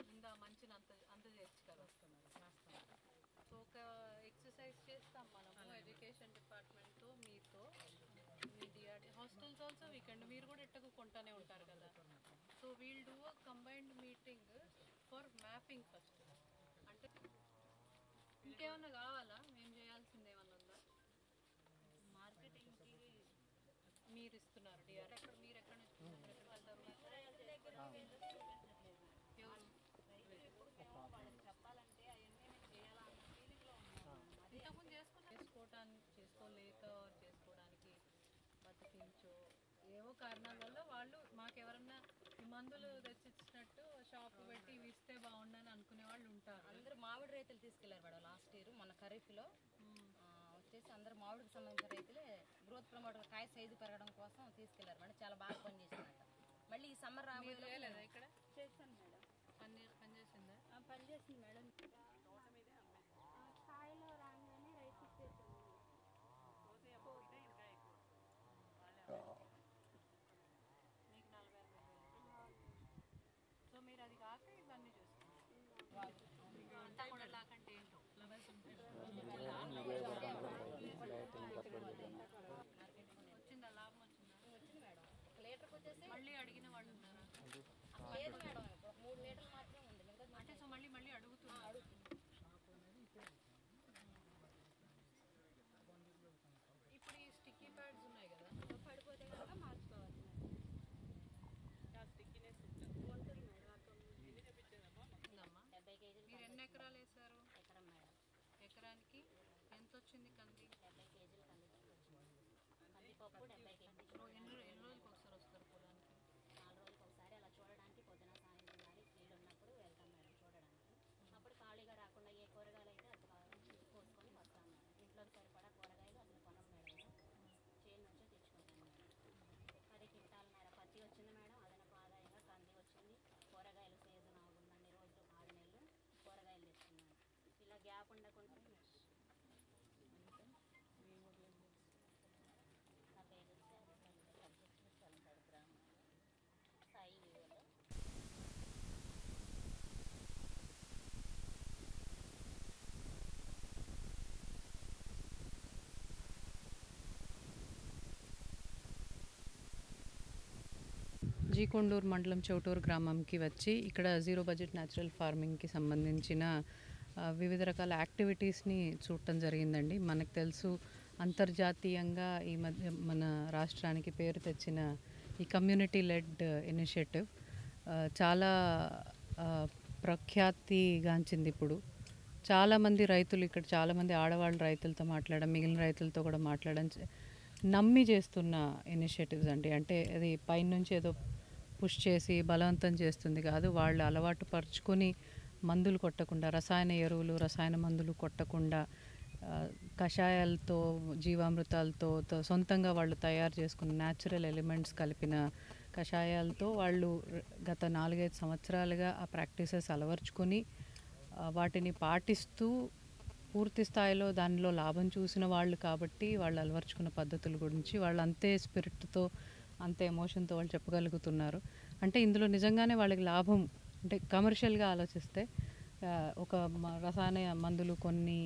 ముందా మంచిని అంత చేయొచ్చు కదా. సో ఒక ఎక్సర్సైజ్ చేస్తాం మనము ఎడ్యుకేషన్ డిపార్ట్మెంట్తో మీతో మీ డిఆర్డి హాస్టల్స్ ఆల్సో వీకెండ్ మీరు కూడా ఎట్టకు కొంటానే ఉంటారు కదా. So we'll do a combined meeting for mapping first. అంటే ఇంకేమన్నా కావాలా, మేము చేయాల్సింది ఏమన్నా ఉందా? మార్కెటింగ్కి మీరు ఇస్తున్నారు డిఆర్, ఎక్కడ మీరు ఎక్కడ నుంచి వెళ్తారు? చెప్పాలంటే అవన్నీ చేయాలా అన్న ఫీలింగ్లో ఉన్నాను. ఇంతకుముందు చేసుకోవడానికి బతికించో ఏవో కారణాల వల్ల వాళ్ళు మాకెవరన్నా ఈ మందులు తెచ్చిచ్చినట్టు షాప్ పెట్టి ఇవి ఇస్తే బాగుండని అనుకునే వాళ్ళు ఉంటారు. అందరూ మామిడి రైతులు తీసుకెళ్లారు మేడం లాస్ట్ ఇయర్ మన ఖరీఫ్లో వచ్చేసి అందరూ మామిడికి సంబంధించిన రైతులే గ్రోత్ ప్రమోటర్ కాయ సైజు పెరగడం కోసం తీసుకెళ్లారు మేడం. చాలా బాగా పనిచేసిందంట. మళ్ళీ ఈ సమ్మర్ రాబోయేదా ఇక్కడ చేస్తాను మేడం. పనిచేసిందా? పనిచేసింది మేడం. కాయలో రాగానే రైతు ఇచ్చేసాను. మీకు 45,000. సో మీరు అది కాక ఇవన్నీ చూస్తున్నారు. అంతా కూడా లాకంటే ఏంటో వచ్చిందా, లాభం వచ్చిందా? వచ్చింది మేడం. లీటర్కి వచ్చేసి మళ్ళీ అడిగిన వాళ్ళు ఉన్నారా? లేదు మేడం, 3 లీటర్లు మాత్రమే ఉంది. అంటే సో మళ్ళీ అడుగుతున్నారు. ఇప్పుడు ఈ స్టిక్కీ ప్యాడ్స్ ఉన్నాయి కదా, పడిపోతే కనుక మార్చుకోవాలి. ఉంటుంది మేడం. ఉందమ్మా. 70 కేజీలు. మీరు ఎన్ని ఎకరాలు వేసారు? ఎకరం మేడం. ఎకరానికి ఎంత వచ్చింది కంది? 70 కేజీలు కంది. కందిపప్పు 70 కేజీలు. ఎన్ని రోజులకు ఒకసారి వస్తారు పొలానికి? 4 రోజులకు ఒకసారి అలా చూడడానికి పొద్దున సాయంత్రం కానీ ఫీల్డ్ ఉన్నప్పుడు వెళ్తాం మేడం చూడడానికి. అప్పుడు ఖాళీగా రాకుండా ఏ కూరగాయలు అయితే అది కోసుకొని వస్తాం మేడం. ఇంట్లోకి సరిపడా కూరగాయలు అసలు కొనం మేడం, చేను నుంచే తెచ్చుకుంటాం మేడం. 10 క్వింటాల మేర పత్తి వచ్చింది మేడం. అదనపు ఆదాయంగా కంది వచ్చింది. కూరగాయలు సీజన్ అవుతుందండి, రోజులు 6 నెలలు కూరగాయలు తెచ్చుకున్నాం. ఇలా గ్యాప్ ఉండకుండా నా పేరు వచ్చి సాయి వివోలో. జీకొండూరు మండలం చౌటూరు గ్రామంకి వచ్చి ఇక్కడ జీరో బడ్జెట్ న్యాచురల్ ఫార్మింగ్కి సంబంధించిన వివిధ రకాల యాక్టివిటీస్ని చూడటం జరిగిందండి. మనకు తెలుసు అంతర్జాతీయంగా ఈ మధ్య మన రాష్ట్రానికి పేరు తెచ్చిన ఈ కమ్యూనిటీ లెడ్ ఇనిషియేటివ్ చాలా ప్రఖ్యాతిగాంచింది. ఇప్పుడు చాలామంది రైతులు ఇక్కడ, చాలామంది ఆడవాళ్ళ రైతులతో మాట్లాడడం, మిగిలిన రైతులతో కూడా మాట్లాడడం నమ్మి చేస్తున్న ఇనిషియేటివ్స్ అండి. అంటే అది పైనుంచి ఏదో పుష్ చేసి బలవంతం చేస్తుంది కాదు. వాళ్ళు అలవాటు పరుచుకొని మందులు కొట్టకుండా, రసాయన ఎరువులు, రసాయన మందులు కొట్టకుండా, కషాయాలతో, జీవామృతాలతో సొంతంగా వాళ్ళు తయారు చేసుకున్న న్యాచురల్ ఎలిమెంట్స్ కలిపిన కషాయాలతో వాళ్ళు గత 4-5 సంవత్సరాలుగా ఆ ప్రాక్టీసెస్ అలవర్చుకొని వాటిని పాటిస్తూ పూర్తి స్థాయిలో దానిలో లాభం చూసిన వాళ్ళు కాబట్టి వాళ్ళు అలవర్చుకున్న పద్ధతుల గురించి వాళ్ళు అంతే స్పిరిట్తో, అంతే ఎమోషన్తో వాళ్ళు చెప్పగలుగుతున్నారు. అంటే ఇందులో నిజంగానే వాళ్ళకి లాభం, అంటే కమర్షియల్గా ఆలోచిస్తే ఒక రసాయన మందులు కొన్ని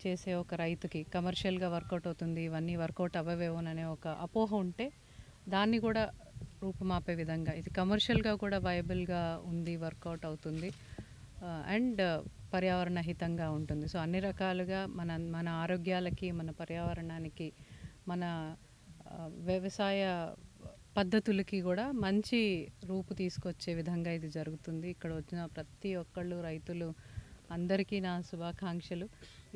చేసే ఒక రైతుకి కమర్షియల్గా వర్కౌట్ అవుతుంది, ఇవన్నీ వర్కౌట్ అవ్వవేమోననే ఒక అపోహ ఉంటే దాన్ని కూడా రూపుమాపే విధంగా ఇది కమర్షియల్గా కూడా వైబుల్గా ఉంది, వర్కౌట్ అవుతుంది అండ్ పర్యావరణ హితంగా ఉంటుంది. సో అన్ని రకాలుగా మన ఆరోగ్యాలకి, మన పర్యావరణానికి, మన వ్యవసాయ పద్ధతులకి కూడా మంచి రూపు తీసుకొచ్చే విధంగా ఇది జరుగుతుంది. ఇక్కడ వచ్చిన ప్రతి ఒక్కళ్ళు రైతులు అందరికీ నా శుభాకాంక్షలు.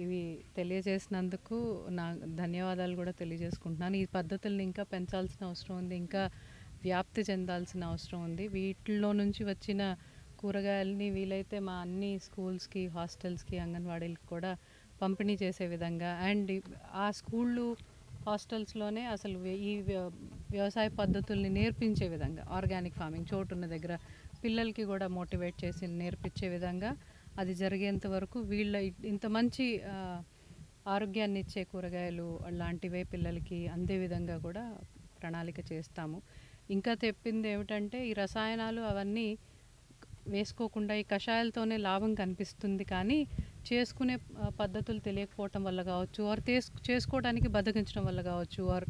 ఇవి తెలియజేసినందుకు నా ధన్యవాదాలు కూడా తెలియజేసుకుంటున్నాను. ఈ పద్ధతుల్ని ఇంకా పెంచాల్సిన అవసరం ఉంది, ఇంకా వ్యాప్తి చెందాల్సిన అవసరం ఉంది. వీటిల్లో నుంచి వచ్చిన కూరగాయలని వీలైతే మా అన్ని స్కూల్స్కి, హాస్టల్స్కి, అంగన్వాడీలకు కూడా పంపిణీ చేసే విధంగా అండ్ ఆ స్కూళ్ళు, హాస్టల్స్లోనే అసలు ఈ వ్యవసాయ పద్ధతుల్ని నేర్పించే విధంగా, ఆర్గానిక్ ఫార్మింగ్ చోటున్న దగ్గర పిల్లలకి కూడా మోటివేట్ చేసి నేర్పించే విధంగా అది జరిగేంత వరకు వీళ్ళ ఇంత మంచి ఆరోగ్యాన్ని ఇచ్చే కూరగాయలు అలాంటివే పిల్లలకి అందే విధంగా కూడా ప్రణాళిక చేస్తాము. ఇంకా తెప్పింది ఏమిటంటే ఈ రసాయనాలు అవన్నీ వేసుకోకుండా ఈ కషాయాలతోనే లాభం కనిపిస్తుంది కానీ చేసుకునే పద్ధతులు తెలియకపోవటం వల్ల కావచ్చు, ఆర్ చేసుకోవడానికి బద్దకించడం వల్ల కావచ్చు, ఆర్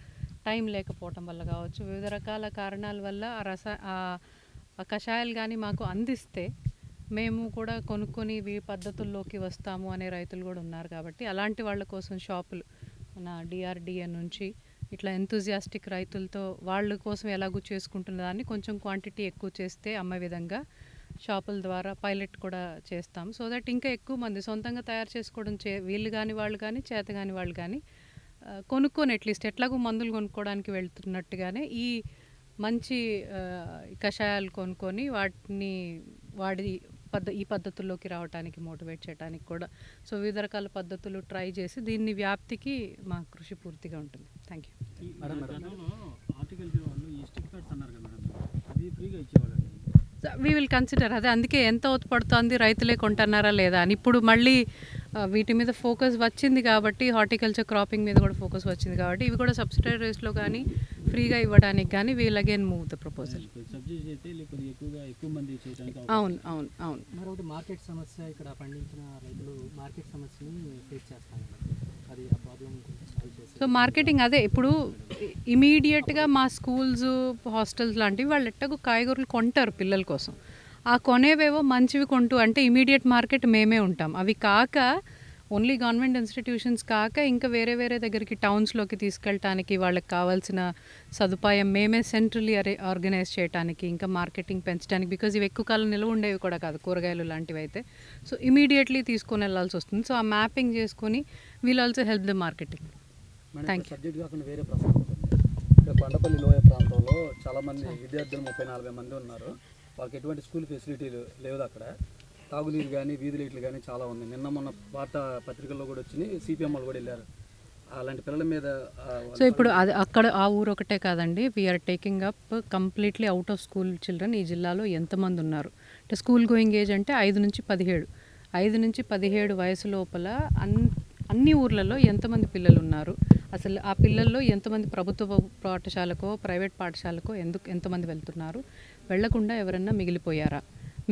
టైం లేకపోవటం వల్ల కావచ్చు, వివిధ రకాల కారణాల వల్ల ఆ కషాయాలు కానీ మాకు అందిస్తే మేము కూడా కొనుక్కొని ఈ పద్ధతుల్లోకి వస్తాము అనే రైతులు కూడా ఉన్నారు. కాబట్టి అలాంటి వాళ్ళ కోసం షాపులు మన డిఆర్డిఏ నుంచి ఇట్లా ఎంతూజియాస్టిక్ రైతులతో వాళ్ళ కోసం ఎలాగూ చేసుకుంటున్న దాన్ని కొంచెం క్వాంటిటీ ఎక్కువ చేస్తే అమ్మే విధంగా షాపుల ద్వారా పైలట్ కూడా చేస్తాం. సో దట్ ఇంకా ఎక్కువ మంది సొంతంగా తయారు చేసుకోవడం వీళ్ళు కానీ వాళ్ళు కానీ చేత కానీ వాళ్ళు కానీ కొనుక్కొని అట్లీస్ట్ ఎట్లాగో మందులు కొనుక్కోవడానికి వెళ్తున్నట్టుగానే ఈ మంచి కషాయాలు కొనుక్కొని వాటిని ఈ పద్ధతుల్లోకి రావడానికి మోటివేట్ చేయడానికి కూడా సో వివిధ రకాల పద్ధతులు ట్రై చేసి దీన్ని వ్యాప్తికి మా కృషి పూర్తిగా ఉంటుంది. Thank you. We will consider అదే, అందుకే ఎంత పడుతుంది రైతులే కొంటున్నారా లేదా అని. ఇప్పుడు మళ్ళీ వీటి మీద ఫోకస్ వచ్చింది కాబట్టి, హార్టికల్చర్ క్రాపింగ్ మీద కూడా ఫోకస్ వచ్చింది కాబట్టి ఇవి కూడా సబ్సిడైరీస్లో కానీ ఫ్రీగా ఇవ్వడానికి కానీ we'll again move the proposal. అవును అవును అవును. మరొకటి మార్కెట్ సమస్య, ఇక్కడ పండించిన రైతులు మార్కెట్ సమస్యని ఫేస్ చేస్తాను. అది ఆ ప్రాబ్లం సో మార్కెటింగ్ అదే ఇప్పుడు ఇమీడియట్గా మా స్కూల్స్ హాస్టల్స్ లాంటివి వాళ్ళు ఎట్టకు కాయగూరలు కొంటారు పిల్లల కోసం. ఆ కొనేవేవో మంచివి కొంటూ అంటే ఇమీడియట్ మార్కెట్ మేమే ఉంటాం. అవి కాక ఓన్లీ గవర్నమెంట్ ఇన్స్టిట్యూషన్స్ కాక ఇంకా వేరే వేరే దగ్గరికి టౌన్స్లోకి తీసుకెళ్ళటానికి వాళ్ళకి కావాల్సిన సదుపాయం మేమే సెంట్రల్లీ ఆర్గనైజ్ చేయడానికి ఇంకా మార్కెటింగ్ పెంచడానికి. బికాజ్ ఇవి ఎక్కువ కాలం నిల్వ ఉండేవి కూడా కాదు కూరగాయలు లాంటివి అయితే. సో ఇమీడియట్లీ తీసుకొని వెళ్ళాల్సి వస్తుంది. సో ఆ మ్యాపింగ్ చేసుకొని we'll also help the marketing. Thank you. Subject కాకుండా వేరే ప్రశ్న ఉంటుంది. ఇక్కడ కొండపల్లి లోయ ప్రాంతంలో చాలామంది విద్యార్థులు 30-40 మంది ఉన్నారు. వాళ్ళకి ఎటువంటి స్కూల్ ఫెసిలిటీలు లేవు. అక్కడ తాగునీరు కానీ వీధి లైట్లు కానీ చాలా ఉంది. నిన్న మొన్న వార్తా పత్రికల్లో కూడా వచ్చినాయి, సిపిఎం వాళ్ళు కూడా వెళ్ళారు. అలాంటి పిల్లల మీద సో ఇప్పుడు అది అక్కడ ఆ ఊరు ఒకటే కాదండి, we are taking up completely out of school children. ఈ జిల్లాలో ఎంతమంది ఉన్నారు అంటే స్కూల్ గోయింగ్ ఏజ్ అంటే 5 నుంచి 17 వయసు లోపల అన్ని ఊర్లలో ఎంతమంది పిల్లలు ఉన్నారు, అసలు ఆ పిల్లల్లో ఎంతమంది ప్రభుత్వ పాఠశాలకో ప్రైవేట్ పాఠశాలకో ఎంతమంది వెళ్తున్నారు, వెళ్లకుండా ఎవరన్నా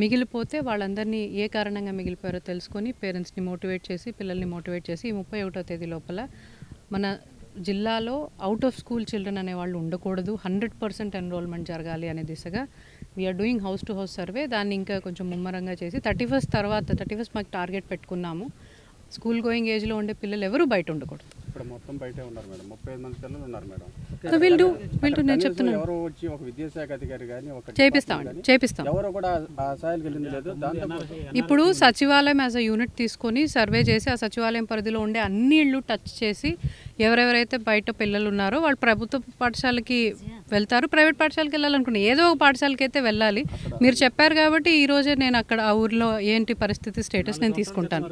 మిగిలిపోతే వాళ్ళందరినీ ఏ కారణంగా మిగిలిపోయారో తెలుసుకొని పేరెంట్స్ని మోటివేట్ చేసి పిల్లల్ని మోటివేట్ చేసి 31వ తేదీ లోపల మన జిల్లాలో అవుట్ ఆఫ్ స్కూల్ చిల్డ్రన్ అనే వాళ్ళు ఉండకూడదు, 100% ఎన్రోల్మెంట్ జరగాలి అనే దిశగా we are doing house to house survey. దాన్ని ఇంకా కొంచెం ముమ్మరంగా చేసి 31st మాకు టార్గెట్ పెట్టుకున్నాము. స్కూల్ గోయింగ్ ఏజ్లో ఉండే పిల్లలు ఎవరు బయట ఉండకూడదు. ఇప్పుడు మొత్తం బయటే ఉన్నారు మేడం, 35 మంది పిల్లలు ఉన్నారు మేడం. సో వీళ్ళు నేను చెప్తున్నాను, ఎవరో వచ్చి ఒక విద్యాశాఖ అధికారి కానీ ఒక చేపిస్తాం. ఎవరు కూడా ఆ స్థాయికి వెళ్ళింది లేదు. దాంతో ఇప్పుడు సచివాలయం యాజ్ అ యూనిట్ తీసుకొని సర్వే చేసి ఆ సచివాలయం పరిధిలో ఉండే అన్ని ఇళ్ళు టచ్ చేసి ఎవరెవరైతే బయట పిల్లలు ఉన్నారో వాళ్ళు ప్రభుత్వ పాఠశాలకి వెళ్తారు, ప్రైవేట్ పాఠశాలకి వెళ్ళాలనుకున్నా ఏదో ఒక పాఠశాలకి అయితే వెళ్ళాలి. మీరు చెప్పారు కాబట్టి ఈ రోజే నేను అక్కడ ఆ ఊర్లో ఏంటి పరిస్థితి స్టేటస్ నేను తీసుకుంటాను.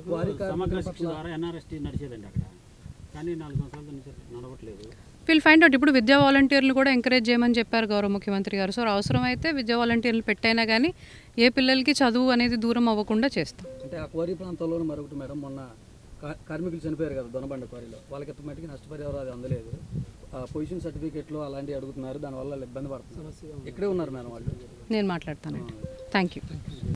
Will find out. ఇప్పుడు విద్యా వాలంటీర్లు కూడా ఎంకరేజ్ చేయమని చెప్పారు గౌరవ ముఖ్యమంత్రి గారు. సో అవసరం అయితే విద్యా వాలంటీర్లు పెట్టైనా కానీ ఏ పిల్లలకి చదువు అనేది దూరం అవ్వకుండా చేస్తాం. అంటే ఆ క్వారీ ప్రాంతంలో మరొకటి మేడం, మొన్న కార్మికులు చనిపోయారు కదా దొనబండ క్వారీలో, వాళ్ళకి మట్టికి నష్టపరిహారం అది అందలేదు. పొజిషన్ సర్టిఫికేట్లు అలాంటివి అడుగుతున్నారు, దానివల్ల ఇబ్బంది పడుతున్నారు. ఇక్కడే ఉన్నారు మేడం వాళ్ళు. నేను మాట్లాడతానండి. Thank you.